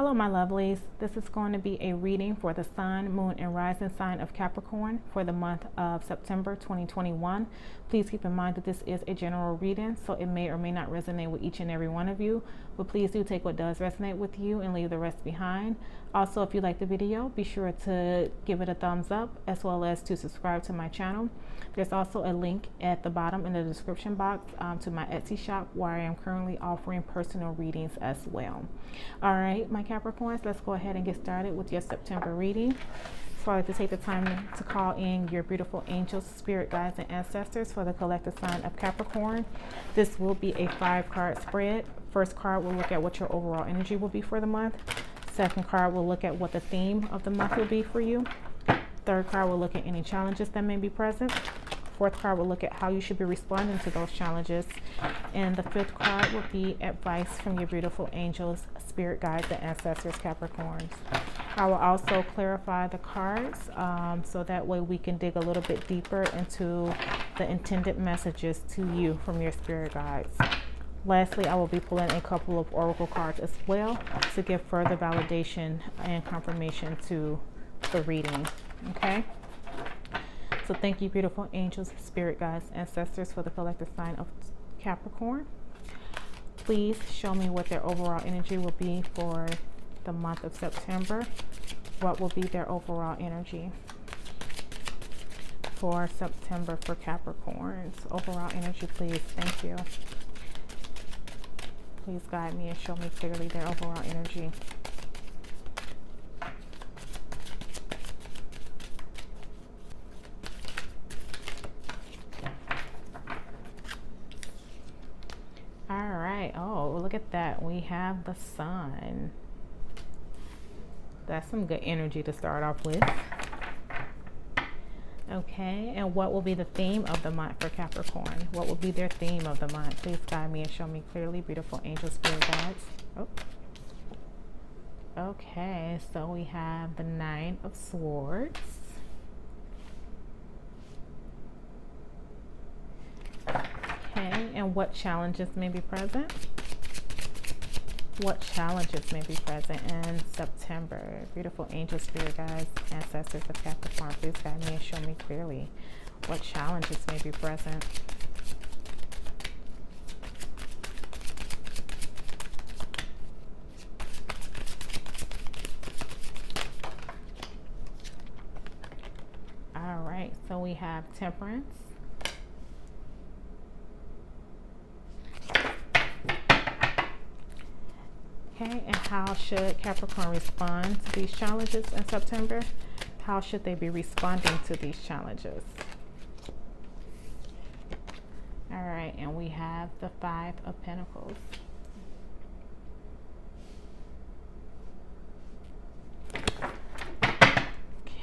Hello my lovelies, this is going to be a reading for the sun, moon, and rising sign of Capricorn for the month of September 2021. Please keep in mind that this is a general reading, so it may or may not resonate with each and every one of you, but please do take what does resonate with you and leave the rest behind. Also, if you like the video, be sure to give it a thumbs up as well as to subscribe to my channel. There's also a link at the bottom in the description box to my Etsy shop where I am currently offering personal readings as well. All right, my Capricorns, let's go ahead and get started with your September reading. So I'd like to take the time to call in your beautiful angels, spirit guides, and ancestors for the collective sign of Capricorn. This will be a 5-card spread. First card will look at what your overall energy will be for the month. Second card will look at what the theme of the month will be for you. Third card will look at any challenges that may be present. Fourth card will look at how you should be responding to those challenges. And the fifth card will be advice from your beautiful angels, spirit guides, and ancestors, Capricorns. I will also clarify the cards so that way we can dig a little bit deeper into the intended messages to you from your spirit guides. Lastly, I will be pulling a couple of oracle cards as well to give further validation and confirmation to the reading. Okay? So thank you, beautiful angels, spirit guides, ancestors for the collective sign of Capricorn. Please show me what their overall energy will be for the month of September. What will be their overall energy for September for Capricorns? Overall energy, please. Thank you. Please guide me and show me clearly their overall energy. All right. Oh, look at that. We have the sun. That's some good energy to start off with. Okay, and what will be the theme of the month for Capricorn? What will be their theme of the month? Please guide me and show me clearly, beautiful angel spirit guides. Oh. Okay, so we have the 9 of Swords. Okay, and what challenges may be present? What challenges may be present in September? Beautiful angel spirit guides, ancestors of Capricorn, please guide me and show me clearly what challenges may be present. All right, so we have Temperance. Okay, and how should Capricorn respond to these challenges in September? How should they be responding to these challenges? All right, and we have the 5 of Pentacles.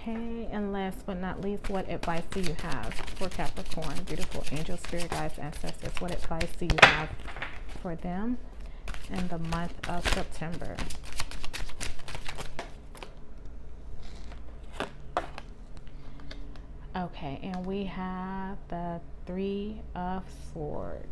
Okay, and last but not least, what advice do you have for Capricorn? Beautiful angel, spirit guides, ancestors, what advice do you have for them in the month of September? Okay, and we have the 3 of Swords.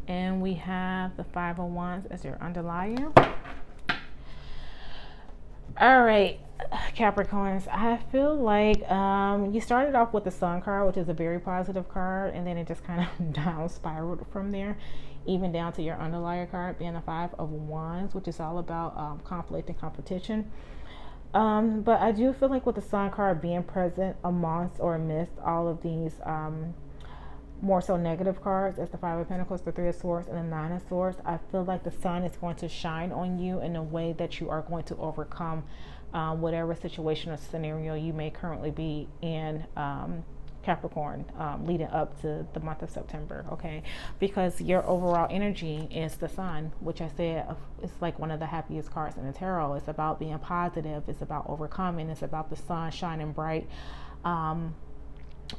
And we have the 5 of Wands as your underlier. All right, Capricorns, I feel like you started off with the Sun card, which is a very positive card, and then it just kind of down spiraled from there, even down to your underlier card being the 5 of Wands, which is all about conflict and competition. But I do feel like with the Sun card being present amongst or amidst all of these more so negative cards as the 5 of Pentacles, the 3 of Swords, and the 9 of Swords, I feel like the sun is going to shine on you in a way that you are going to overcome whatever situation or scenario you may currently be in, Capricorn, leading up to the month of September. Okay, because your overall energy is the sun, which I said is like one of the happiest cards in the tarot. It's about being positive, it's about overcoming, it's about the sun shining bright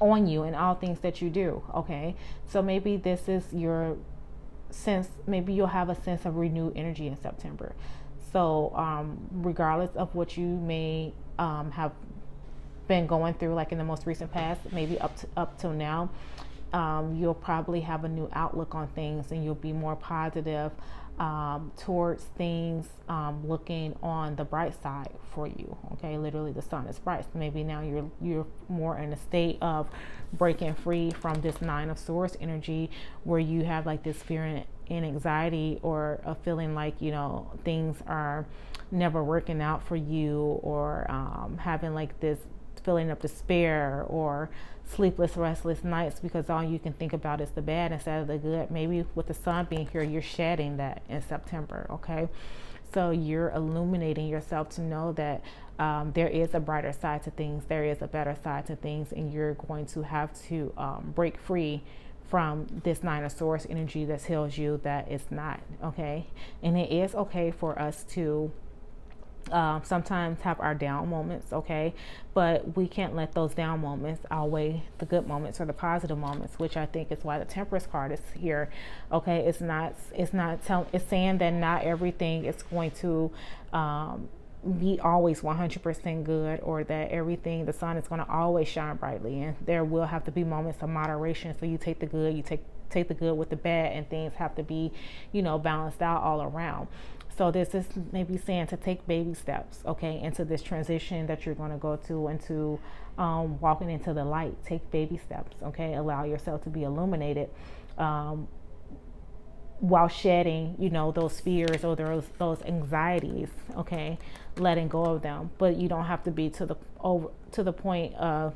on you in all things that you do. Okay, so maybe this is your sense, maybe you'll have a sense of renewed energy in September. So regardless of what you may have been going through, like in the most recent past, maybe up till now, you'll probably have a new outlook on things, and you'll be more positive towards things, looking on the bright side for you. Okay, literally the sun is bright. So maybe now you're more in a state of breaking free from this Nine of Swords energy, where you have like this fear and anxiety, or a feeling like, you know, things are never working out for you, or having like this feeling of despair, or sleepless, restless nights, because all you can think about is the bad instead of the good. Maybe with the sun being here, you're shedding that in September. Okay, so you're illuminating yourself to know that there is a brighter side to things, there is a better side to things, and you're going to have to break free from this Nine of Swords energy that tells you that it's not okay. And it is okay for us to sometimes have our down moments, okay, but we can't let those down moments outweigh the good moments or the positive moments, which I think is why the Temperance card is here. Okay, it's saying that not everything is going to be always 100% good, or that everything, the sun is going to always shine brightly, and there will have to be moments of moderation. So you take the good, you take the good with the bad, and things have to be, you know, balanced out all around. So this is maybe saying to take baby steps, okay, into this transition that you're going to go to, into walking into the light. Take baby steps, okay. Allow yourself to be illuminated while shedding, you know, those fears or those anxieties, okay, letting go of them. But you don't have to be to the point of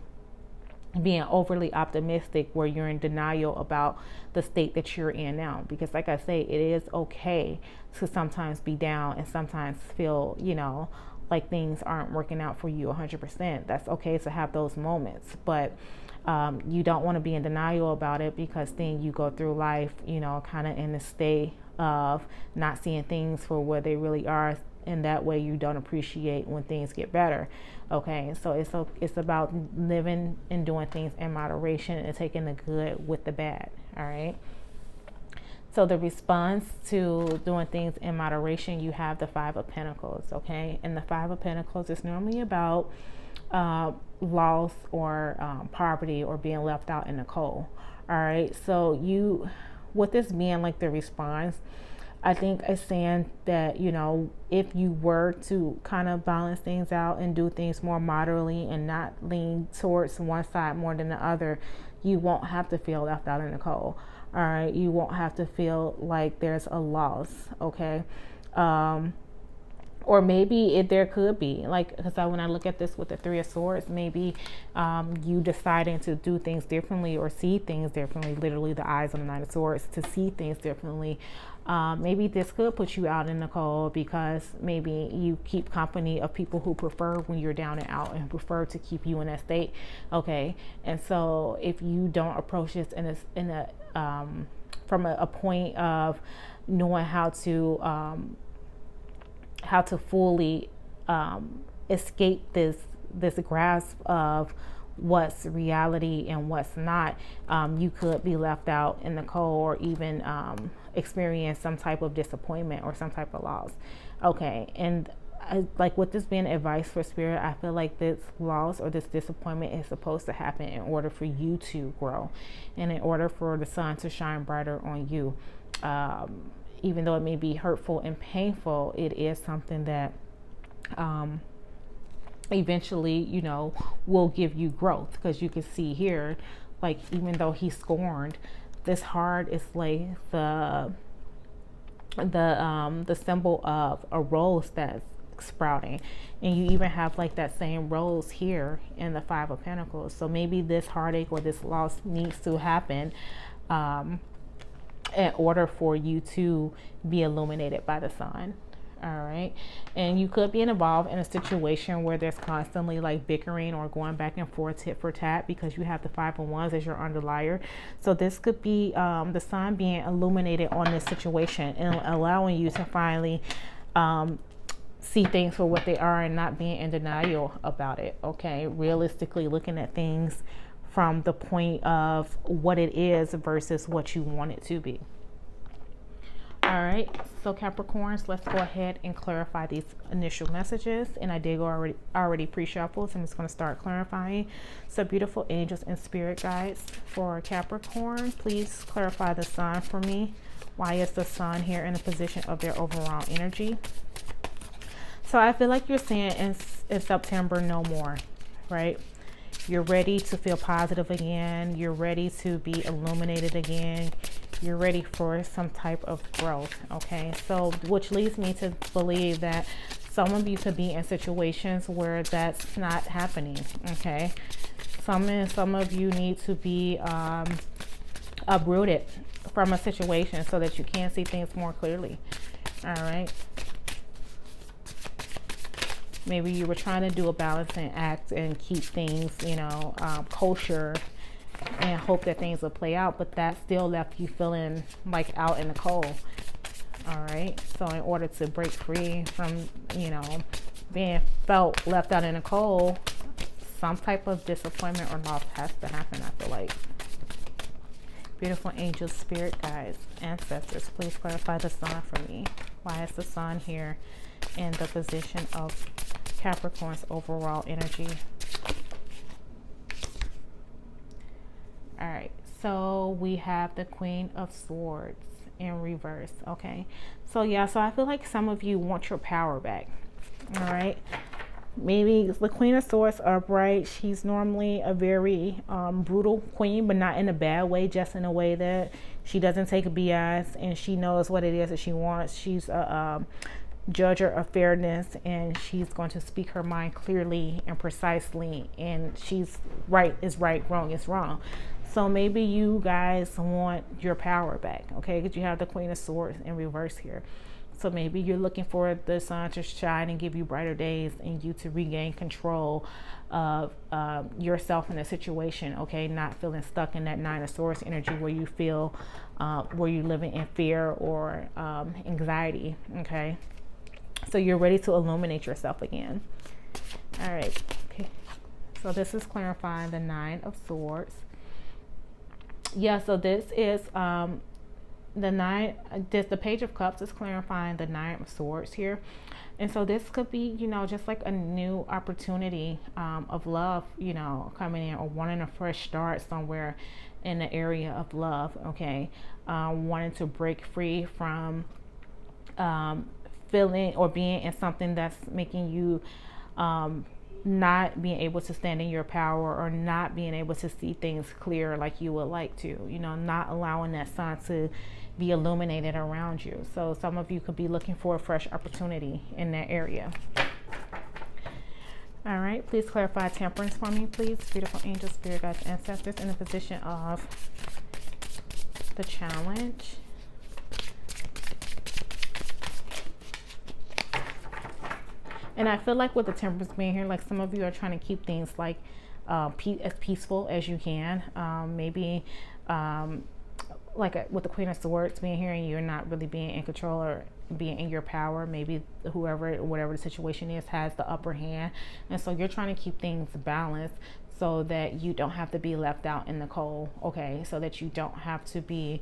being overly optimistic where you're in denial about the state that you're in now, because like I say, it is okay to sometimes be down and sometimes feel, you know, like things aren't working out for you 100%. That's okay to have those moments, but you don't want to be in denial about it, because then you go through life, you know, kind of in a state of not seeing things for what they really are, and that way you don't appreciate when things get better. Okay, so it's about living and doing things in moderation, and taking the good with the bad. All right, so the response to doing things in moderation, you have the Five of Pentacles. Okay, and the Five of Pentacles is normally about loss, or poverty, or being left out in the cold. All right, so with this being like the response, I think it's saying that, you know, if you were to kind of balance things out and do things more moderately, and not lean towards one side more than the other, you won't have to feel left out in the cold. All right, you won't have to feel like there's a loss. Okay, or maybe there could be, like, because when I look at this with the Three of Swords, maybe you deciding to do things differently, or see things differently, literally the eyes on the Nine of Swords, to see things differently. Maybe this could put you out in the cold, because maybe you keep company of people who prefer when you're down and out, and prefer to keep you in that state. Okay, and so if you don't approach this from a point of knowing how to fully escape this grasp of what's reality and what's not, you could be left out in the cold, or even experience some type of disappointment or some type of loss. Okay, and like with this being advice for spirit, I feel like this loss or this disappointment is supposed to happen in order for you to grow, and in order for the sun to shine brighter on you. Even though it may be hurtful and painful, it is something that eventually, you know, will give you growth. Because you can see here, like, even though he's scorned, this heart is like the symbol of a rose that's sprouting, and you even have like that same rose here in the Five of Pentacles. So maybe this heartache or this loss needs to happen in order for you to be illuminated by the sun. All right, and you could be involved in a situation where there's constantly like bickering or going back and forth, tit for tat, because you have the Five of Wands as your underlier. So this could be the sun being illuminated on this situation, and allowing you to finally see things for what they are, and not being in denial about it. Okay, realistically looking at things from the point of what it is versus what you want it to be. All right, so Capricorns, let's go ahead and clarify these initial messages. And I did go already pre-shuffle, so I'm just going to start clarifying. So beautiful angels and spirit guides for Capricorn, please clarify the sun for me. Why is the sun here in the position of their overall energy? So I feel like you're saying in September, no more, right? You're ready to feel positive again. You're ready to be illuminated again. You're ready for some type of growth, okay? So which leads me to believe that some of you could be in situations where that's not happening, okay? Some of you need to be uprooted from a situation so that you can see things more clearly, all right? Maybe you were trying to do a balancing act and keep things, you know, kosher, and hope that things will play out, but that still left you feeling like out in the cold. All right, so in order to break free from, you know, being felt left out in the cold, some type of disappointment or loss has to happen, I feel like. Beautiful angels, spirit guides, ancestors, please clarify the sun for me. Why is the sun here in the position of Capricorn's overall energy? All right, so we have the Queen of Swords in reverse, okay? So yeah, so I feel like some of you want your power back, all right? Maybe the Queen of Swords upright. She's normally a very brutal queen, but not in a bad way, just in a way that she doesn't take a BS and she knows what it is that she wants. She's a judger of fairness, and she's going to speak her mind clearly and precisely, and she's right is right, wrong is wrong. So maybe you guys want your power back, okay? Because you have the Queen of Swords in reverse here. So maybe you're looking for the sun to shine and give you brighter days and you to regain control of yourself in a situation, okay? Not feeling stuck in that Nine of Swords energy where you feel, where you're living in fear or anxiety, okay? So you're ready to illuminate yourself again. All right, okay. So this is clarifying the Nine of Swords. Yeah, so this is the Page of Cups is clarifying the Nine of Swords here. And so this could be, you know, just like a new opportunity of love, you know, coming in, or wanting a fresh start somewhere in the area of love, okay? Wanting to break free from feeling or being in something that's making you not being able to stand in your power, or not being able to see things clear like you would like to, you know, not allowing that sun to be illuminated around you. So some of you could be looking for a fresh opportunity in that area. All right, please clarify temperance for me, please. Beautiful angels, spirit guides, ancestors in the position of the challenge. And I feel like with the temperance being here, like some of you are trying to keep things like as peaceful as you can. Maybe like with the Queen of Swords being here and you're not really being in control or being in your power. Maybe whatever the situation is, has the upper hand. And so you're trying to keep things balanced so that you don't have to be left out in the cold, okay? So that you don't have to be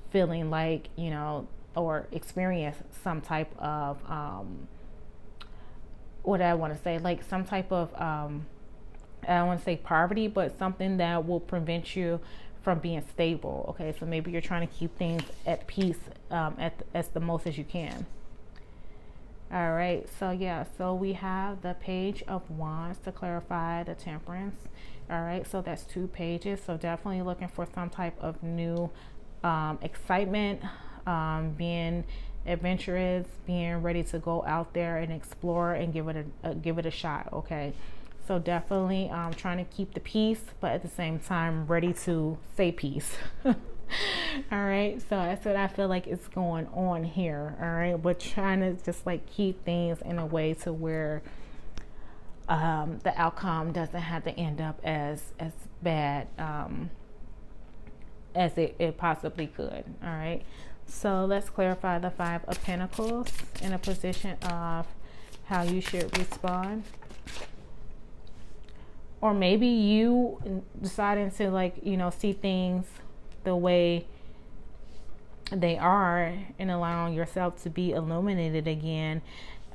feeling like, you know, or experience some type of what I want to say, like some type of I don't want to say poverty, but something that will prevent you from being stable, okay? So maybe you're trying to keep things at peace as the most as you can. All right, so yeah, so we have the Page of Wands to clarify the temperance. All right, so that's 2 pages. So definitely looking for some type of new excitement, being adventurous, being ready to go out there and explore and give it a shot, okay? So definitely trying to keep the peace, but at the same time ready to say peace. All right, so that's what I feel like is going on here. All right, but trying to just like keep things in a way to where the outcome doesn't have to end up as bad as it possibly could. All right, so let's clarify the 5 of Pentacles in a position of how you should respond. Or maybe you deciding to, like, you know, see things the way they are, and allowing yourself to be illuminated again.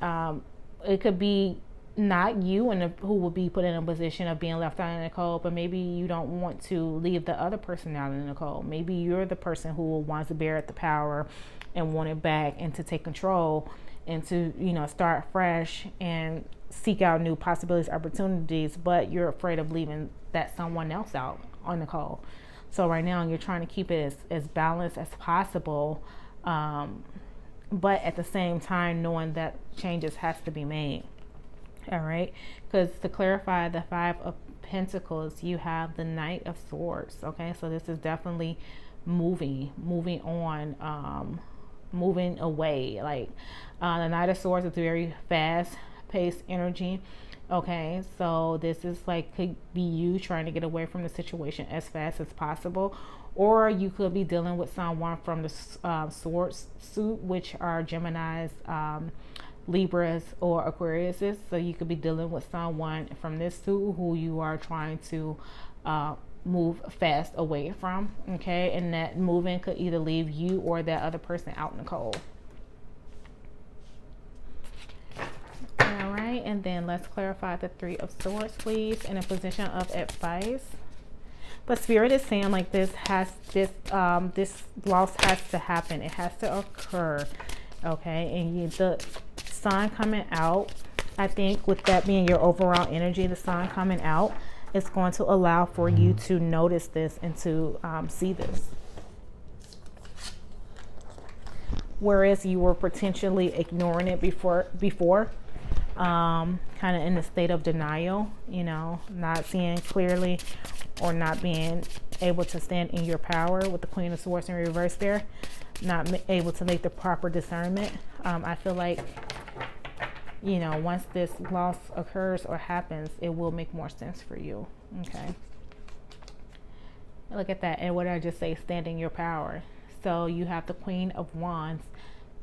It could be not you and who will be put in a position of being left out in the cold, but maybe you don't want to leave the other person out in the cold. Maybe you're the person who wants to bear the power and want it back, and to take control, and to, you know, start fresh and seek out new possibilities, opportunities, but you're afraid of leaving that someone else out on the cold. So right now you're trying to keep it as balanced as possible, but at the same time knowing that changes has to be made. All right, because to clarify the Five of Pentacles, you have the Knight of Swords. Okay, so this is definitely moving on, moving away. Like the Knight of Swords is very fast-paced energy. Okay, so this is like, could be you trying to get away from the situation as fast as possible, or you could be dealing with someone from the Swords suit, which are Geminis, Libras, or Aquariuses. So you could be dealing with someone from this suit who you are trying to move fast away from. Okay, and that moving could either leave you or that other person out in the cold. All right, and then let's clarify the Three of Swords, please, in a position of advice. But Spirit is saying like this loss has to happen. It has to occur. Okay, and the Sun coming out, I think with that being your overall energy, the Sun coming out is going to allow for you to notice this and to see this. Whereas you were potentially ignoring it before, kind of in a state of denial, you know, not seeing clearly or not being able to stand in your power with the Queen of Swords in reverse there, not able to make the proper discernment. I feel like, you know, once this loss occurs or happens, it will make more sense for you. Okay, look at that. And what did I just say? Stand in your power. So you have the Queen of Wands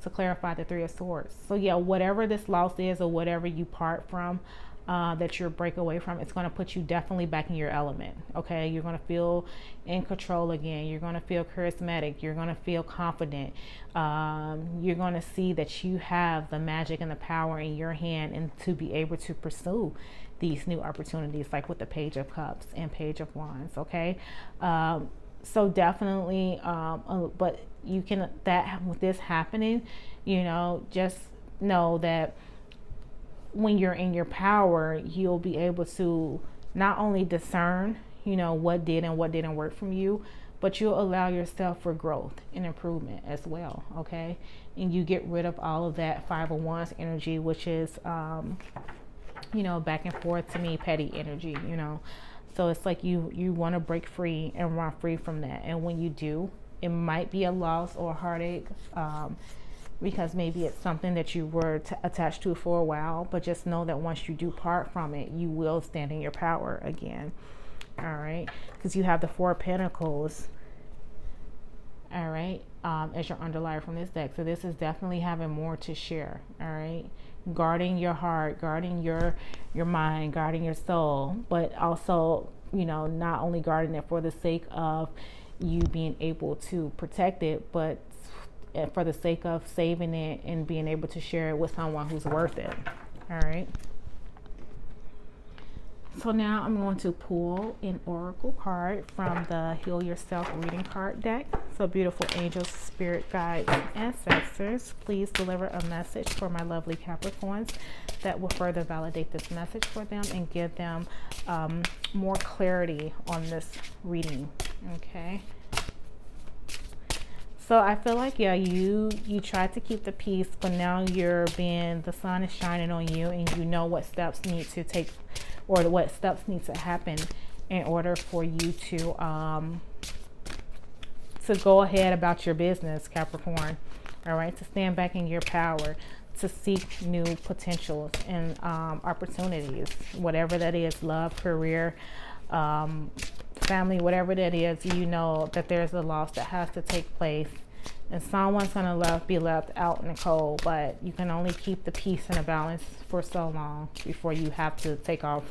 to clarify the Three of Swords. So yeah, whatever this loss is, or whatever you part from, that you're break away from, it's going to put you definitely back in your element. Okay, you're going to feel in control again. You're going to feel charismatic. You're going to feel confident. You're going to see that you have the magic and the power in your hand, and to be able to pursue these new opportunities, like with the Page of Cups and Page of Wands. Okay, so definitely, but you can, that with this happening, you know, just know that when you're in your power, you'll be able to not only discern, you know, what did and what didn't work from you, but you'll allow yourself for growth and improvement as well. Okay, and you get rid of all of that Five of Wands energy, which is, you know, back and forth, to me, petty energy, you know. So it's like you want to break free and run free from that. And when you do, it might be a loss or a heartache, because maybe it's something that you were attached to for a while, but just know that once you do part from it, you will stand in your power again. All right, because you have the Four of Pentacles, all right, as your underlier from this deck. So this is definitely having more to share. All right, guarding your heart, guarding your mind, guarding your soul, but also, you know, not only guarding it for the sake of you being able to protect it, but for the sake of saving it and being able to share it with someone who's worth it. All right, so now I'm going to pull an oracle card from the Heal Yourself reading card deck. So beautiful angels, spirit guides, ancestors, please deliver a message for my lovely Capricorns that will further validate this message for them and give them more clarity on this reading. Okay, so I feel like, yeah, you tried to keep the peace, but now the sun is shining on you, and you know what steps need to take, or what steps need to happen in order for you to go ahead about your business, Capricorn. All right, to stand back in your power, to seek new potentials and opportunities, whatever that is, love, career, family, whatever that is. You know that there's a loss that has to take place, and someone's gonna be left out in the cold, but you can only keep the peace and the balance for so long before you have to take off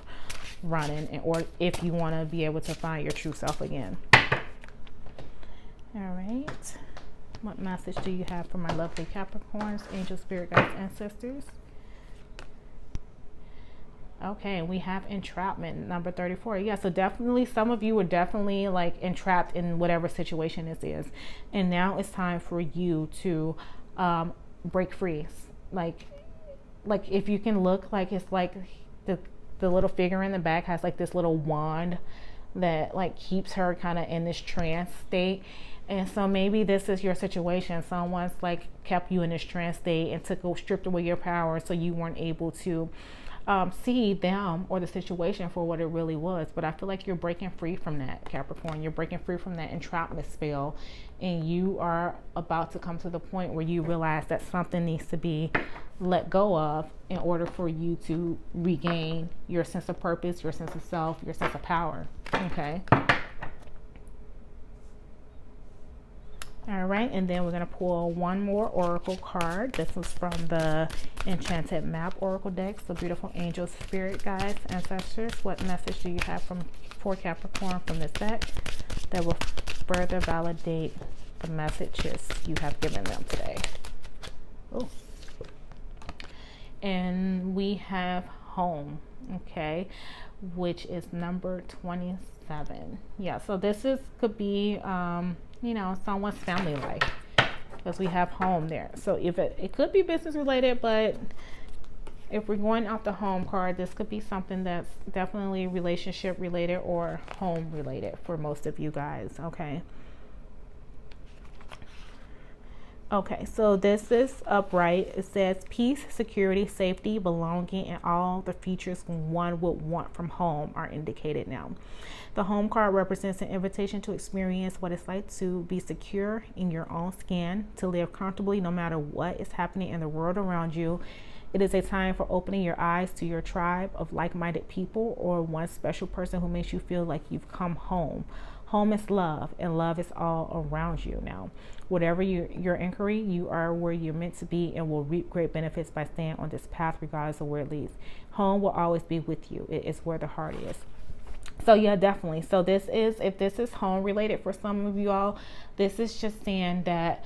running, or if you want to be able to find your true self again. All right, What message do you have for my lovely Capricorns, angel, spirit guides, ancestors? Okay, we have entrapment, number 34. Yeah, so definitely some of you are definitely like entrapped in whatever situation this is. And now it's time for you to break free. Like if you can look, like it's like the little figure in the back has like this little wand that like keeps her kind of in this trance state. And so maybe this is your situation. Someone's like kept you in this trance state and stripped away your power, so you weren't able to see them or the situation for what it really was. But I feel like you're breaking free from that, Capricorn. You're breaking free from that entrapment spell, and you are about to come to the point where you realize that something needs to be let go of in order for you to regain your sense of purpose, your sense of self, your sense of power. Okay. All right, and then we're going to pull one more oracle card. This is from the Enchanted Map Oracle deck. So beautiful angels, spirit guides, ancestors. What message do you have for Capricorn from this deck that will further validate the messages you have given them today? Oh, and we have home, okay, which is number 27. Yeah, so this could be you know, someone's family life, because we have home there. So if it could be business related, but if we're going off the home card, this could be something that's definitely relationship related or home related for most of you guys. Okay, so this is upright. It says peace, security, safety, belonging, and all the features one would want from home are indicated now. The home card represents an invitation to experience what it's like to be secure in your own skin, to live comfortably no matter what is happening in the world around you. It is a time for opening your eyes to your tribe of like-minded people or one special person who makes you feel like you've come home. Home is love, and love is all around you now. Whatever your inquiry, you are where you're meant to be and will reap great benefits by staying on this path regardless of where it leads. Home will always be with you. It is where the heart is. So yeah, definitely. So if this is home related for some of you all, this is just saying that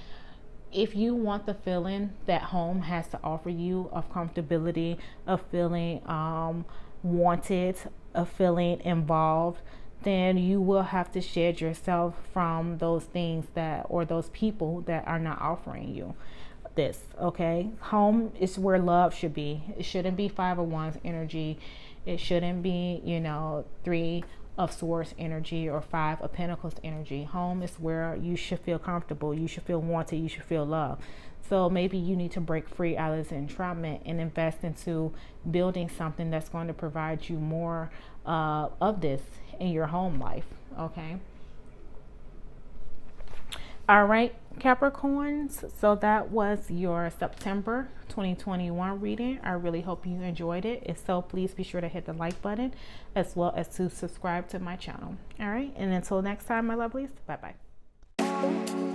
if you want the feeling that home has to offer you of comfortability, of feeling wanted, of feeling involved, then you will have to shed yourself from those things or those people that are not offering you this. Okay, home is where love should be. It shouldn't be Five of Wands energy. It shouldn't be, you know, Three of Swords energy or Five of Pentacles energy. Home is where you should feel comfortable. You should feel wanted. You should feel loved. So maybe you need to break free out of this entrapment and invest into building something that's going to provide you more of this in your home life. Okay. All right, Capricorns. So that was your September 2021 reading. I really hope you enjoyed it. If so, please be sure to hit the like button as well as to subscribe to my channel. All right. And until next time, my lovelies. Bye-bye.